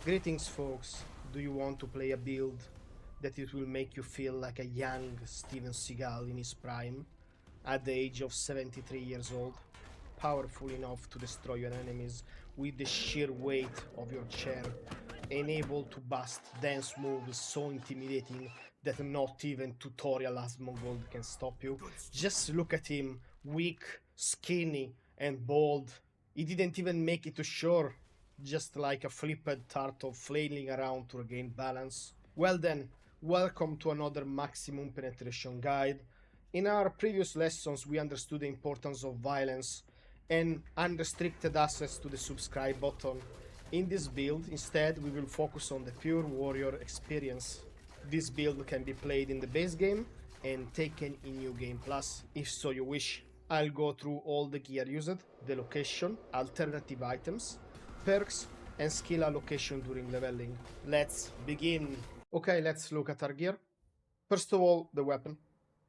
Greetings folks, do you want to play a build that it will make you feel like a young Steven Seagal in his prime, at the age of 73 years old, powerful enough to destroy your enemies with the sheer weight of your chair, and able to bust dance moves so intimidating that not even tutorial Asmongold can stop you? Just look at him, weak, skinny, and bold. He didn't even make it to shore, just like a flipped turtle flailing around to regain balance. Well then, welcome to another maximum penetration guide. In our previous lessons, we understood the importance of violence and unrestricted access to the subscribe button. In this build, instead, we will focus on the pure warrior experience. This build can be played in the base game and taken in New Game Plus, if so you wish. I'll go through all the gear used, the location, alternative items, perks, and skill allocation during leveling. Let's begin! Okay, let's look at our gear. First of all, the weapon.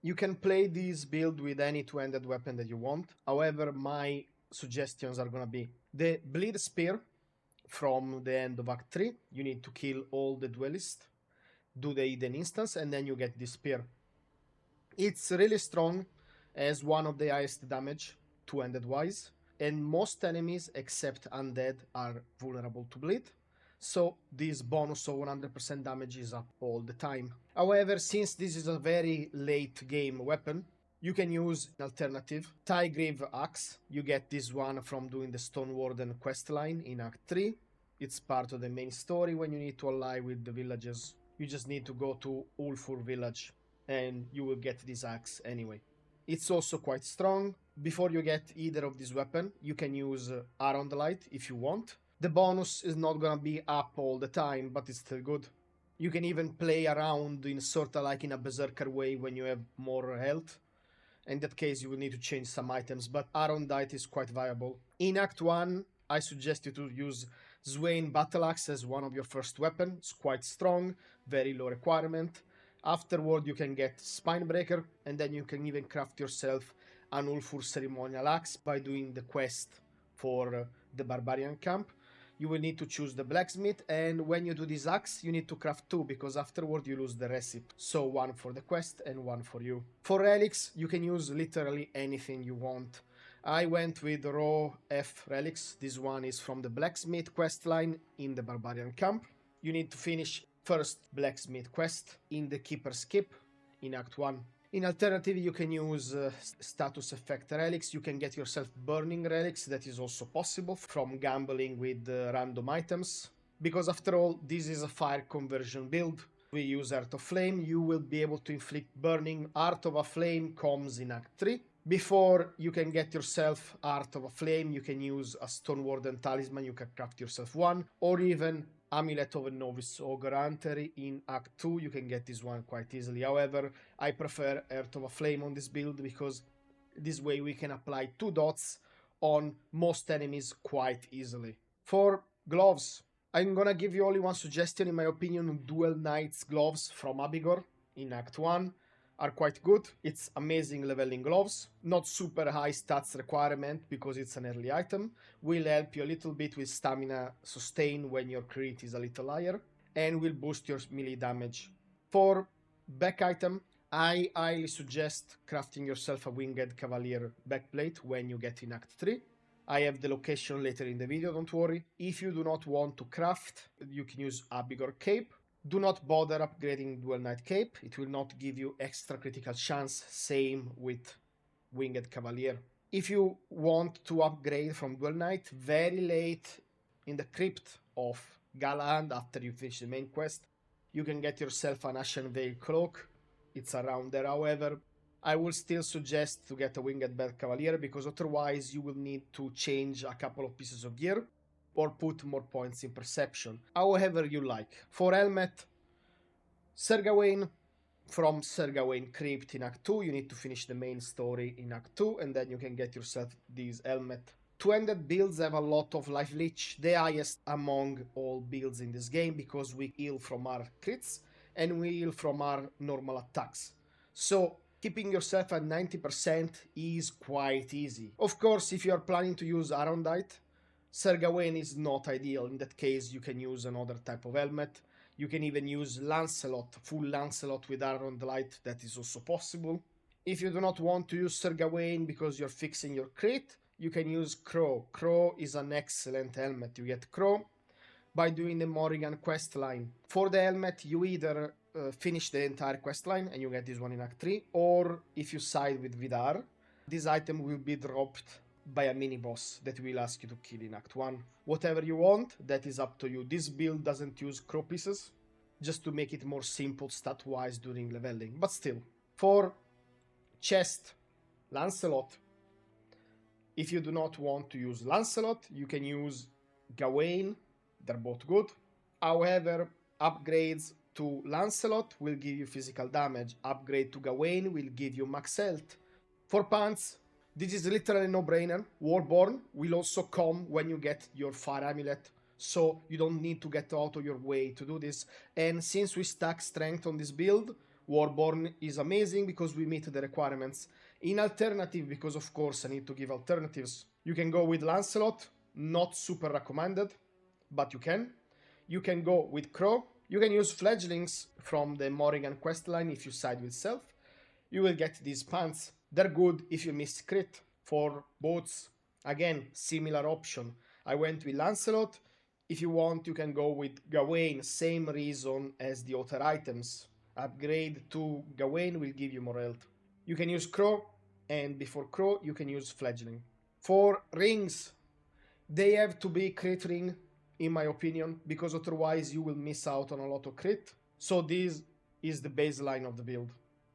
You can play this build with any two-handed weapon that you want. However, my suggestions are gonna be the Bleed Spear from the end of Act 3. You need to kill all the duelists, do the hidden instance, and then you get this spear. It's really strong, as one of the highest damage, two-handed wise, and most enemies except undead are vulnerable to bleed, so this bonus of 100% damage is up all the time. However, since this is a very late game weapon, you can use an alternative Tygrave Axe. You get this one from doing the Stone Warden questline in Act 3. It's part of the main story when you need to ally with the villages. You just need to go to Ulfur village and you will get this axe anyway. It's also quite strong. Before you get either of these weapons, you can use Iron Light if you want. The bonus is not gonna be up all the time, but it's still good. You can even play around in sort of like in a berserker way when you have more health. In that case, you will need to change some items, but Iron Light is quite viable. In Act 1, I suggest you to use Swain Battle Axe as one of your first weapons. It's quite strong, very low requirement. Afterward, you can get Spinebreaker, and then you can even craft yourself an Ulfur Ceremonial Axe by doing the quest for the Barbarian Camp. You will need to choose the blacksmith, and when you do this axe, you need to craft two, because afterward you lose the recipe. So one for the quest and one for you. For relics, you can use literally anything you want. I went with raw F relics. This one is from the blacksmith questline in the Barbarian Camp. You need to finish first blacksmith quest in the Keeper's Keep in Act 1. In alternative, you can use status effect relics. You can get yourself burning relics. That is also possible from gambling with random items. Because after all, this is a fire conversion build. We use Heart of Flame. You will be able to inflict burning. Heart of a Flame comes in Act 3. Before you can get yourself Heart of a Flame, you can use a Stone Warden Talisman. You can craft yourself one, or even Amulet of a Novice Ogre Hunter in Act 2, you can get this one quite easily. However, I prefer Heart of a Flame on this build because this way we can apply 2 dots on most enemies quite easily. For gloves, I'm gonna give you only one suggestion. In my opinion, Dual Knight's gloves from Abigor in Act 1 are quite good. It's amazing leveling gloves, not super high stats requirement because it's an early item, will help you a little bit with stamina sustain when your crit is a little higher, and will boost your melee damage. For back item, I highly suggest crafting yourself a winged Cavalier backplate when you get in Act 3. I have the location later in the video, don't worry. If you do not want to craft, you can use Abigor Cape. Do not bother upgrading Dual Knight Cape, it will not give you extra critical chance, same with Winged Cavalier. If you want to upgrade from Dual Knight very late in the crypt of Galahad after you finish the main quest, you can get yourself an Ashen Veil Cloak, it's around there. However, I will still suggest to get a Winged Bat Cavalier because otherwise you will need to change a couple of pieces of gear or put more points in perception, however you like. For helmet, Sir Gawain from Sir Gawain Crypt in Act 2, you need to finish the main story in Act 2 and then you can get yourself this helmet. Two-handed builds have a lot of life leech, the highest among all builds in this game because we heal from our crits and we heal from our normal attacks. So keeping yourself at 90% is quite easy. Of course, if you are planning to use Iron Light, Sir Gawain is not ideal. In that case, you can use another type of helmet. You can even use Lancelot, full Lancelot with armor on the light, that is also possible. If you do not want to use Sir Gawain because you're fixing your crit, you can use Crow. Crow is an excellent helmet. You get Crow by doing the Morrigan questline. For the helmet, you either finish the entire questline and you get this one in Act 3, or if you side with Vidar, this item will be dropped by a mini boss that will ask you to kill in Act 1. Whatever you want, that is up to you. This build doesn't use crow pieces, just to make it more simple stat-wise during leveling, but still. For chest, Lancelot. If you do not want to use Lancelot, you can use Gawain. They're both good. However, upgrades to Lancelot will give you physical damage. Upgrade to Gawain will give you max health. For pants, this is literally a no-brainer. Warborn will also come when you get your fire amulet, so you don't need to get out of your way to do this. And since we stack strength on this build, Warborn is amazing because we meet the requirements. In alternative, because of course I need to give alternatives, you can go with Lancelot, not super recommended, but you can. You can go with Crow. You can use Fledglings from the Morrigan questline if you side with Self. You will get these pants. They're good if you miss crit. For boots, again, similar option. I went with Lancelot. If you want, you can go with Gawain. Same reason as the other items. Upgrade to Gawain will give you more health. You can use Crow, and before Crow, you can use Fledgling. For rings, they have to be crit ring, in my opinion, because otherwise you will miss out on a lot of crit. So this is the baseline of the build.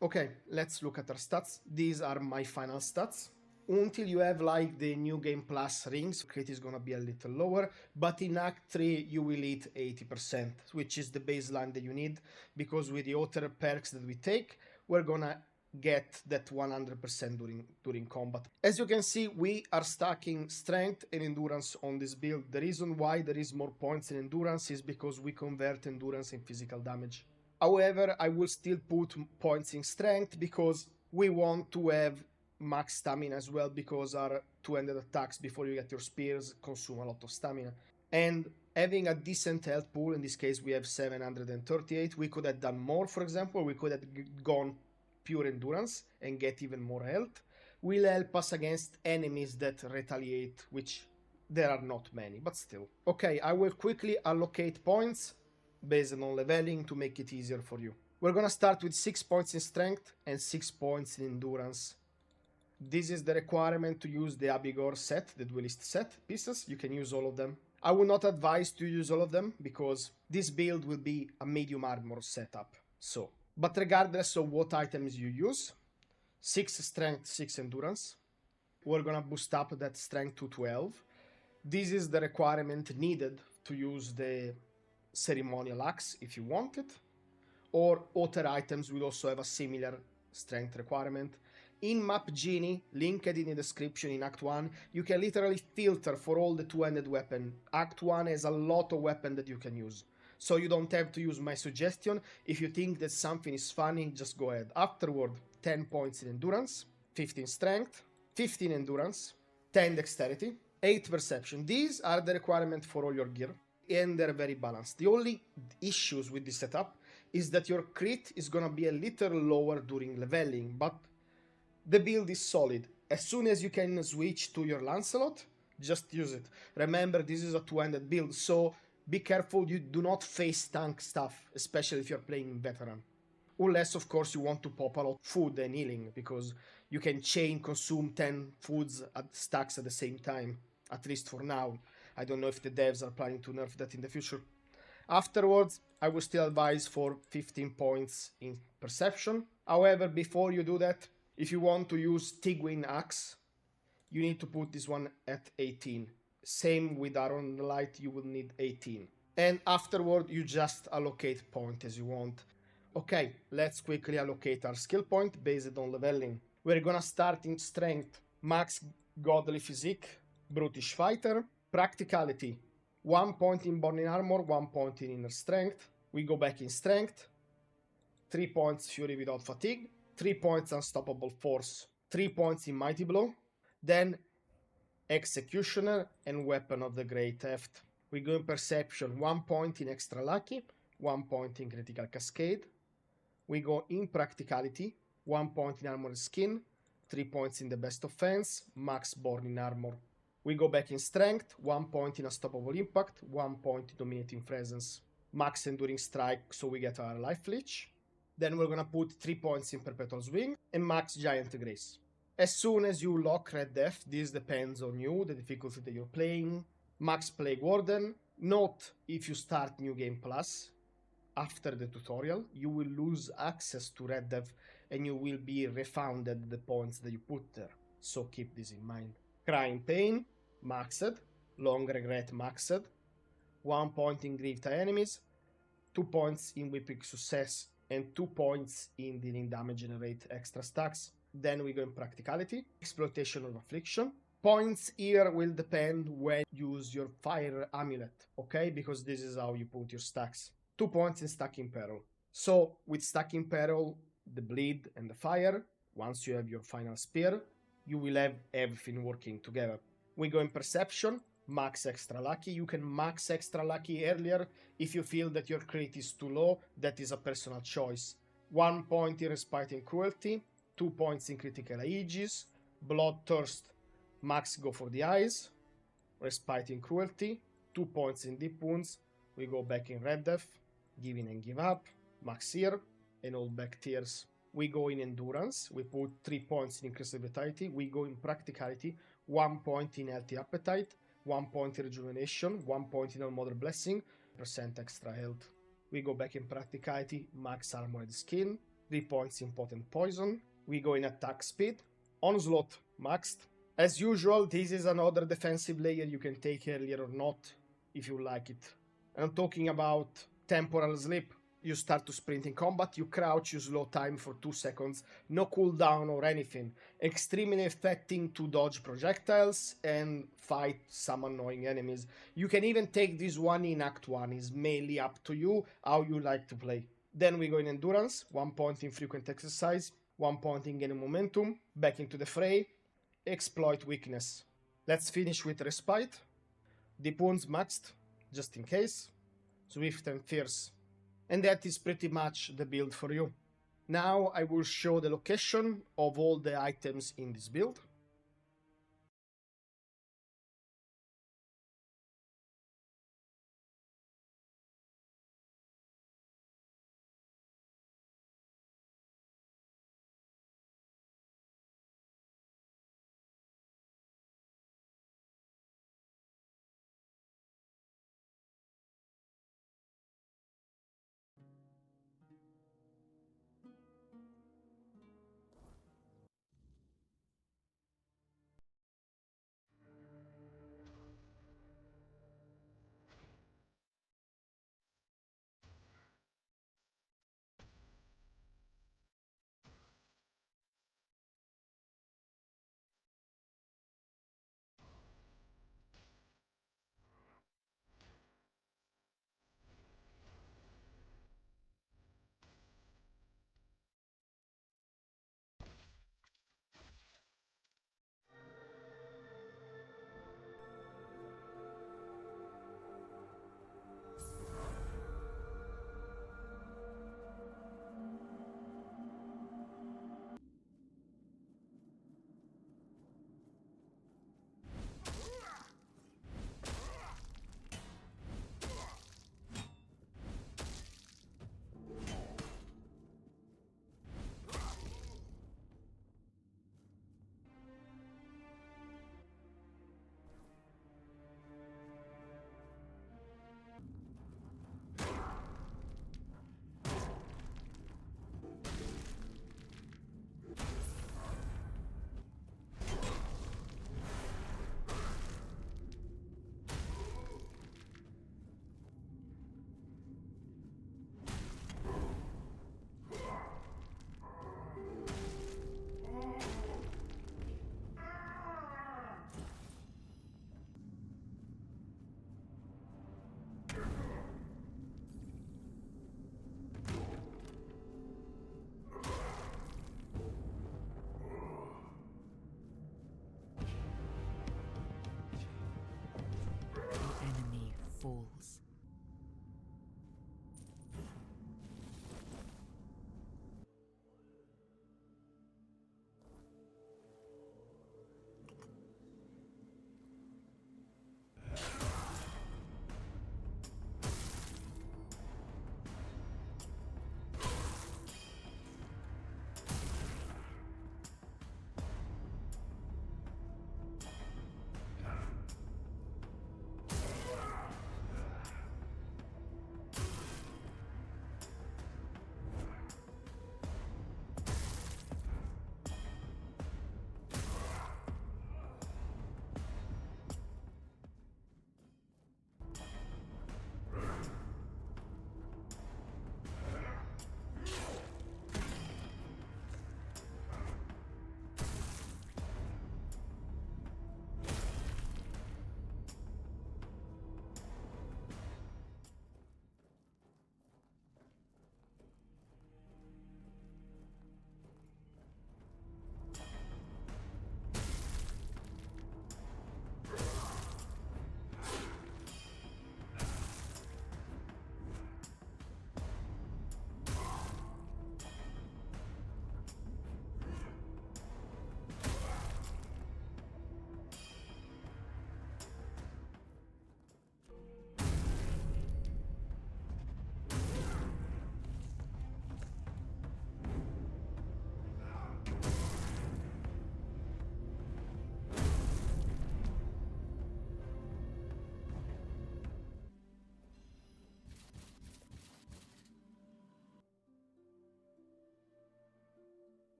Okay, let's look at our stats. These are my final stats. Until you have like the New Game Plus rings, crit is gonna be a little lower, but in Act 3 you will hit 80%, which is the baseline that you need, because with the other perks that we take, we're gonna get that 100% during combat. As you can see, we are stacking strength and endurance on this build. The reason why there is more points in endurance is because we convert endurance in physical damage. However, I will still put points in strength because we want to have max stamina as well, because our two-handed attacks before you get your spears consume a lot of stamina. And having a decent health pool, in this case we have 738, we could have done more. For example, we could have gone pure endurance and get even more health. Will help us against enemies that retaliate, which there are not many, but still. Okay, I will quickly allocate points based on leveling to make it easier for you. We're gonna start with 6 points in strength and 6 points in endurance. This is the requirement to use the Abigor set, the duelist set pieces. You can use all of them. I would not advise to use all of them because this build will be a medium armor setup. But regardless of what items you use, 6 strength, 6 endurance. We're gonna boost up that strength to 12. This is the requirement needed to use the ceremonial axe if you want it, or other items will also have a similar strength requirement. In Map Genie, linked in the description in Act 1, you can literally filter for all the two-handed weapon. Act 1 has a lot of weapon that you can use, so you don't have to use my suggestion. If you think that something is funny, just go ahead. Afterward, 10 points in endurance, 15 strength, 15 endurance, 10 dexterity, 8 perception. These are the requirements for all your gear, and they're very balanced. The only issues with this setup is that your crit is gonna be a little lower during leveling, but the build is solid. As soon as you can switch to your Lancelot, just use it. Remember, this is a two-handed build, so be careful you do not face tank stuff, especially if you're playing veteran. Unless, of course, you want to pop a lot of food and healing, because you can chain consume 10 foods at stacks at the same time, at least for now. I don't know if the devs are planning to nerf that in the future. Afterwards, I will still advise for 15 points in perception. However, before you do that, if you want to use Tigwin Axe, you need to put this one at 18. Same with Iron Light, you will need 18. And afterward, you just allocate point as you want. Okay, let's quickly allocate our skill point based on leveling. We're gonna start in strength, max godly physique, brutish fighter, practicality, 1 point in burning armor, 1 point in inner strength. We go back in strength, 3 points fury without fatigue, 3 points unstoppable force, 3 points in mighty blow. Then Executioner and Weapon of the Great Theft. We go in Perception, 1 point in Extra Lucky, 1 point in Critical Cascade. We go in Practicality, 1 point in Armored Skin, 3 points in the Best Offense, Max Born in Armor. We go back in Strength, 1 point in Unstoppable Impact, 1 point in Dominating Presence. Max Enduring Strike, so we get our Life Leech. Then we're gonna put 3 points in Perpetual Swing, and Max Giant Grace. As soon as you lock Red Death, this depends on you, the difficulty that you're playing. Max Plague Warden. Note, if you start New Game Plus, after the tutorial, you will lose access to Red Death and you will be refunded the points that you put there. So keep this in mind. Crying Pain, maxed. Long Regret, maxed. 1 point in Grief to enemies, 2 points in Whipping Success, and 2 points in dealing damage generate extra stacks. Then we go in Practicality, Exploitation of Affliction. Points here will depend when you use your Fire Amulet, okay? Because this is how you put your stacks. 2 points in Stacking Peril. So with Stacking Peril, the Bleed and the Fire, once you have your final spear, you will have everything working together. We go in Perception, max Extra Lucky. You can max Extra Lucky earlier if you feel that your crit is too low. That is a personal choice. 1 point in Respite and Cruelty, 2 points in Critical Aegis, Bloodthirst, max go for the eyes, Respite and Cruelty, 2 points in Deep Wounds. We go back in Red Death, Give In and Give Up, max here, and Hold Back Tears. We go in Endurance, we put 3 points in Increased Vitality. We go in Practicality, 1 point in Healthy Appetite, 1 point in Rejuvenation, 1 point in All-Mother Blessing, % extra health. We go back in Practicality, max Armored Skin, 3 points in Potent Poison. We go in Attack Speed, Onslaught, maxed. As usual, this is another defensive layer you can take earlier or not, if you like it. I'm talking about Temporal Slip. You start to sprint in combat, you crouch, you slow time for 2 seconds, no cooldown or anything. Extremely effective to dodge projectiles and fight some annoying enemies. You can even take this one in Act 1, it's mainly up to you how you like to play. Then we go in Endurance, 1 point in Frequent Exercise, 1 point in Gaining Momentum, back into the fray, Exploit Weakness. Let's finish with Respite. Deep Wounds maxed, just in case. Swift and Fierce. And that is pretty much the build for you. Now I will show the location of all the items in this build.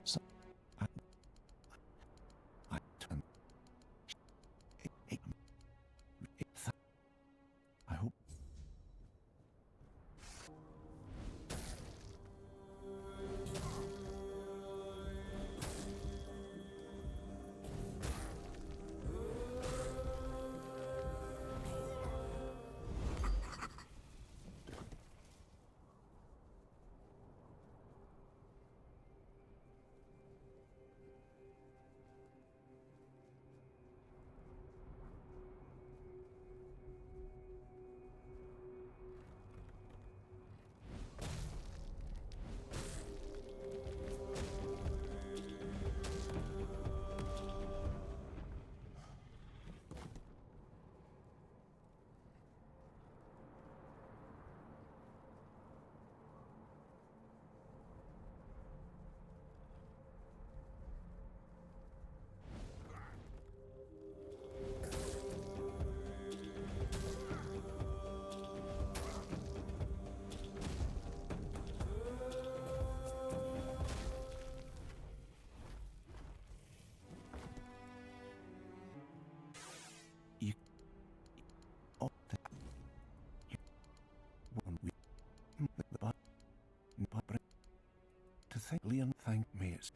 So, I, I turn. I hope. You. Oh, you. Won't we? But to think Leon thanked me is.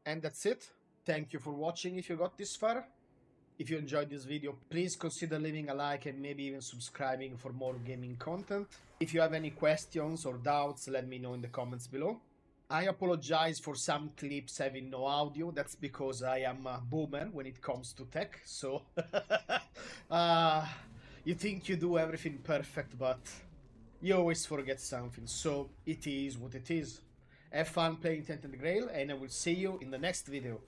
And that's it. Thank you for watching if you got this far. If you enjoyed this video, please consider leaving a like and maybe even subscribing for more gaming content. If you have any questions or doubts, let me know in the comments below. I apologize for some clips having no audio. That's because I am a boomer when it comes to tech. So uh, you think you do everything perfect, but you always forget something. So it is what it is. Have fun playing Tainted Grail, and I will see you in the next video.